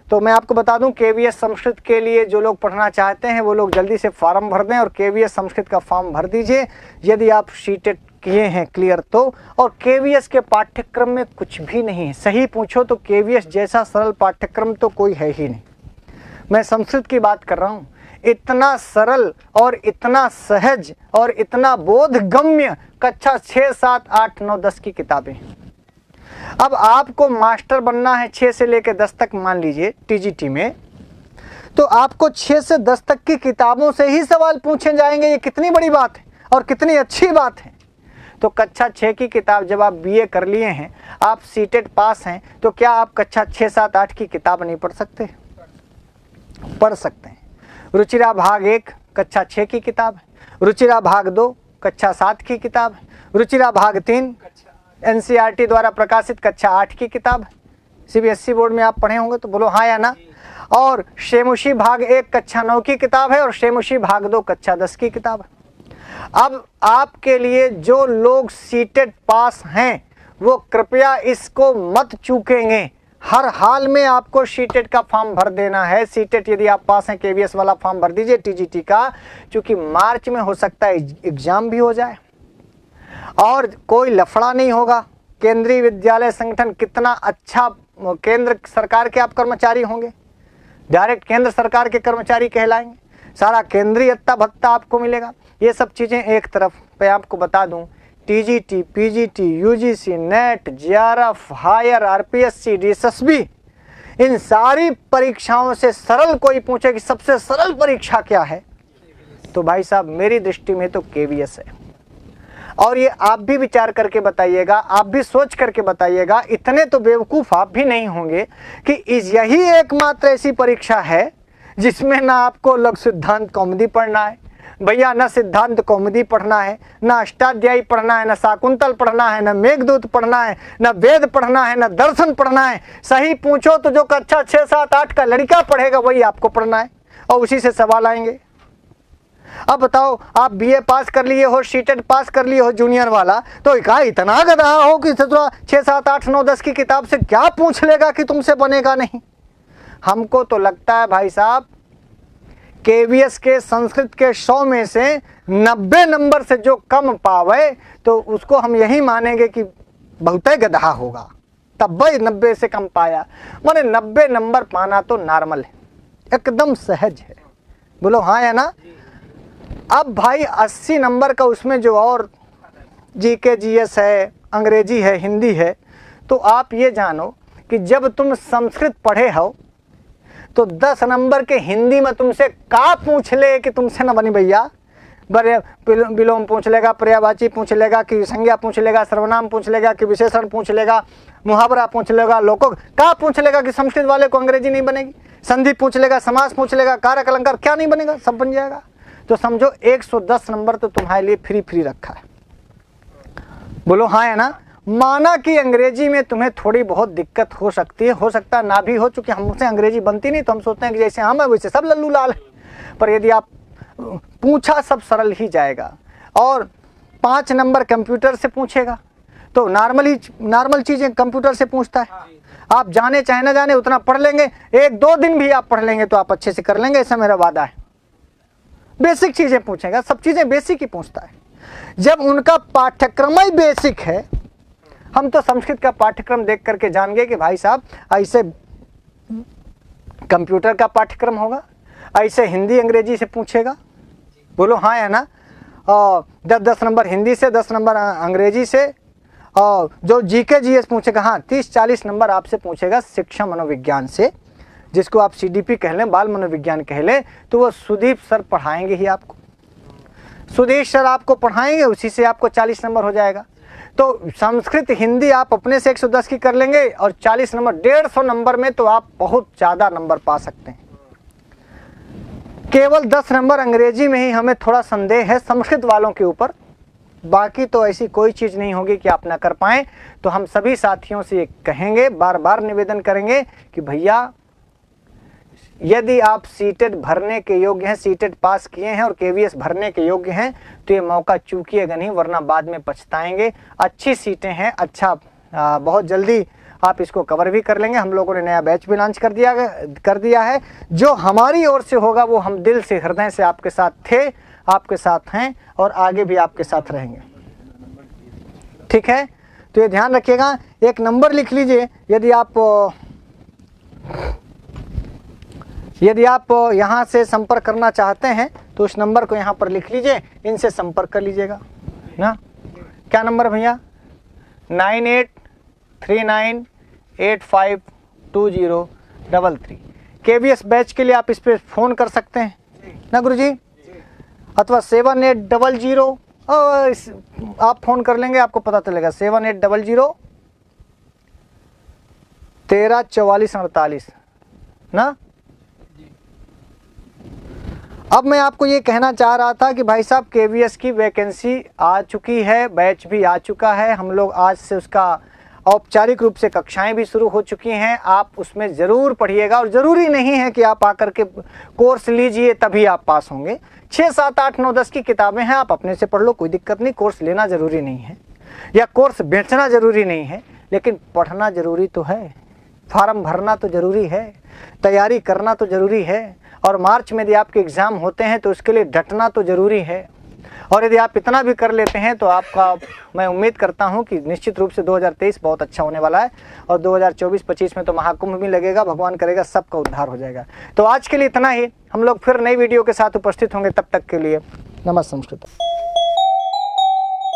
तो मैं आपको बता दूं केवीएस संस्कृत के लिए जो लोग पढ़ना चाहते हैं वो लोग जल्दी से फॉर्म भर दें और केवीएस संस्कृत का फॉर्म भर दीजिए यदि आप सीटेट किए हैं क्लियर तो। और केवीएस के पाठ्यक्रम में कुछ भी नहीं है, सही पूछो तो केवीएस जैसा सरल पाठ्यक्रम तो कोई है ही नहीं। मैं संस्कृत की बात कर रहा हूँ, इतना सरल और इतना सहज और इतना बोधगम्य कक्षा 6, 7, 8, 9, 10 की किताबें। अब आपको मास्टर बनना है 6 से लेकर 10 तक, मान लीजिए टीजीटी में, तो आपको 6 से 10 तक की किताबों से ही सवाल पूछे जाएंगे। ये कितनी बड़ी बात है और कितनी अच्छी बात है। तो कक्षा 6 की किताब जब आप बीए कर लिए हैं, आप सीटेट पास हैं, तो क्या आप कक्षा 6, 7, 8 की किताब नहीं पढ़ सकते? पढ़ सकते हैं। रुचिरा भाग 1 कक्षा 6 की किताब है, रुचिरा भाग 2 कक्षा 7 की किताब है, रुचिरा भाग 3 एनसीईआरटी द्वारा प्रकाशित कक्षा 8 की किताब है। सीबीएसई बोर्ड में आप पढ़े होंगे तो बोलो हाँ या ना। और शेमुशी भाग 1 कक्षा 9 की किताब है और शेमुशी भाग 2 कक्षा 10 की किताब है। अब आपके लिए जो लोग सीटेट पास हैं वो कृपया इसको मत चूकेंगे। हर हाल में आपको सीटेट का फॉर्म भर देना है। सीटेट यदि आप पास हैं केवीएस वाला फॉर्म भर दीजिए टीजीटी का, क्योंकि मार्च में हो सकता है एग्जाम भी हो जाए और कोई लफड़ा नहीं होगा। केंद्रीय विद्यालय संगठन कितना अच्छा, केंद्र सरकार के आप कर्मचारी होंगे, डायरेक्ट केंद्र सरकार के कर्मचारी कहलाएंगे, सारा केंद्रीय अत्ता भत्ता आपको मिलेगा। ये सब चीज़ें एक तरफ पे आपको बता दूं, TGT, PGT, UGC, NET, JRF, higher, RPSC, DSSB, इन सारी परीक्षाओं से सरल कोई पूछे कि सबसे सरल परीक्षा क्या है, तो भाई साहब मेरी दृष्टि में तो केवीएस है। और ये आप भी विचार करके बताइएगा, आप भी सोच करके बताइएगा। इतने तो बेवकूफ़ आप भी नहीं होंगे कि यही एकमात्र ऐसी परीक्षा है जिसमें ना आपको लघु सिद्धांत कौमुदी पढ़ना है भैया, ना सिद्धांत कौमुदी पढ़ना है, ना अष्टाध्यायी पढ़ना है, ना शाकुंतल पढ़ना है, ना मेघदूत पढ़ना है, ना वेद पढ़ना है, ना दर्शन पढ़ना है। सही पूछो तो जो कक्षा 6, 7, 8 का लड़का पढ़ेगा वही आपको पढ़ना है और उसी से सवाल आएंगे। अब बताओ, आप बीए पास कर लिए हो, सीटेट पास कर लिए हो जूनियर वाला, तो क्या इतना गधा हो कि 6, 7, 8, 9, 10 की किताब से क्या पूछ लेगा कि तुमसे बनेगा नहीं। हमको तो लगता है भाई साहब केवीएस के संस्कृत के 100 में से 90 नंबर से जो कम पावे तो उसको हम यही मानेंगे कि बहुत ही गधा होगा, तब भाई 90 से कम पाया। माने 90 नंबर पाना तो नॉर्मल है, एकदम सहज है। बोलो हाँ या ना। अब भाई 80 नंबर का उसमें जो और जीके जीएस है, अंग्रेजी है, हिंदी है, तो आप ये जानो कि जब तुम संस्कृत पढ़े हो तो 10 नंबर के हिंदी में तुमसे का पूछ ले कि तुमसे न बनी भैया। बड़े विलोम पूछ लेगा, पर्यायवाची पूछ लेगा, कि संज्ञा पूछ लेगा, सर्वनाम पूछ लेगा, कि विशेषण पूछ लेगा, मुहावरा पूछ लेगा, लोकों का पूछ लेगा कि संस्कृत वाले को अंग्रेजी नहीं बनेगी, संधि पूछ लेगा, समास पूछ लेगा, कारक अलंकार क्या नहीं बनेगा, सब बन जाएगा। तो समझो 110 नंबर तो तुम्हारे लिए फ्री रखा है। बोलो हाँ है ना। माना कि अंग्रेजी में तुम्हें थोड़ी बहुत दिक्कत हो सकती है, हो सकता ना भी हो, चूंकि हमसे अंग्रेजी बनती नहीं तो हम सोचते हैं कि जैसे हम है वैसे सब लल्लू लाल है। पर यदि आप पूछा सब सरल ही जाएगा। और 5 नंबर कंप्यूटर से पूछेगा तो नॉर्मल चीज़ें कंप्यूटर से पूछता है। आप जाने चाहे ना जाने उतना पढ़ लेंगे, 1-2 दिन भी आप पढ़ लेंगे तो आप अच्छे से कर लेंगे, ऐसा मेरा वादा है। बेसिक चीज़ें पूछेगा, सब चीज़ें बेसिक ही पूछता है। जब उनका पाठ्यक्रम ही बेसिक है, हम तो संस्कृत का पाठ्यक्रम देख करके जान गए कि भाई साहब ऐसे कंप्यूटर का पाठ्यक्रम होगा, ऐसे हिंदी अंग्रेजी से पूछेगा। बोलो हाँ है ना। और 10 नंबर हिंदी से, 10 नंबर अंग्रेजी से, और जो जीके जीएस पूछेगा, हाँ 30-40 नंबर आपसे पूछेगा शिक्षा मनोविज्ञान से, जिसको आप सीडीपी कह लें, बाल मनोविज्ञान कह लें, तो वो सुदीप सर पढ़ाएंगे ही आपको। सुदेश सर आपको पढ़ाएंगे, उसी से आपको 40 नंबर हो जाएगा। तो संस्कृत हिंदी आप अपने से 110 की कर लेंगे और 40 नंबर, 150 नंबर में तो आप बहुत ज़्यादा नंबर पा सकते हैं। केवल 10 नंबर अंग्रेजी में ही हमें थोड़ा संदेह है संस्कृत वालों के ऊपर, बाकी तो ऐसी कोई चीज़ नहीं होगी कि आप ना कर पाएँ। तो हम सभी साथियों से ये कहेंगे, बार बार निवेदन करेंगे कि भैया यदि आप सीटेट भरने के योग्य हैं, सीटेट पास किए हैं और केवीएस भरने के योग्य हैं, तो ये मौका चूकिएगा नहीं, वरना बाद में पछताएंगे। अच्छी सीटें हैं, अच्छा बहुत जल्दी आप इसको कवर भी कर लेंगे। हम लोगों ने नया बैच भी लॉन्च कर दिया है। जो हमारी ओर से होगा वो हम दिल से, हृदय से आपके साथ थे, आपके साथ हैं और आगे भी आपके साथ रहेंगे। ठीक है, तो ये ध्यान रखिएगा। एक नंबर लिख लीजिए, यदि आप यहाँ से संपर्क करना चाहते हैं तो उस नंबर को यहाँ पर लिख लीजिए, इनसे संपर्क कर लीजिएगा ना। क्या नंबर भैया? 9839852033। KVS बैच के लिए आप इस पर फ़ोन कर सकते हैं ना गुरुजी, अथवा 7800 आप फ़ोन कर लेंगे, आपको पता चलेगा 7800 134448 ना। अब मैं आपको ये कहना चाह रहा था कि भाई साहब KVS की वैकेंसी आ चुकी है, बैच भी आ चुका है। हम लोग आज से उसका औपचारिक रूप से कक्षाएं भी शुरू हो चुकी हैं। आप उसमें ज़रूर पढ़िएगा और ज़रूरी नहीं है कि आप आकर के कोर्स लीजिए तभी आप पास होंगे। 6, 7, 8, 9, 10 की किताबें हैं, आप अपने से पढ़ लो, कोई दिक्कत नहीं। कोर्स लेना ज़रूरी नहीं है या कोर्स बेचना ज़रूरी नहीं है, लेकिन पढ़ना ज़रूरी तो है, फार्म भरना तो ज़रूरी है, तैयारी करना तो ज़रूरी है। और मार्च में यदि आपके एग्ज़ाम होते हैं तो उसके लिए डटना तो ज़रूरी है। और यदि आप इतना भी कर लेते हैं तो आपका, मैं उम्मीद करता हूं कि निश्चित रूप से 2023 बहुत अच्छा होने वाला है और 2024-25 में तो महाकुंभ भी लगेगा। भगवान करेगा सबका उद्धार हो जाएगा। तो आज के लिए इतना ही। हम लोग फिर नई वीडियो के साथ उपस्थित होंगे, तब तक के लिए नमस्ते संस्कृत।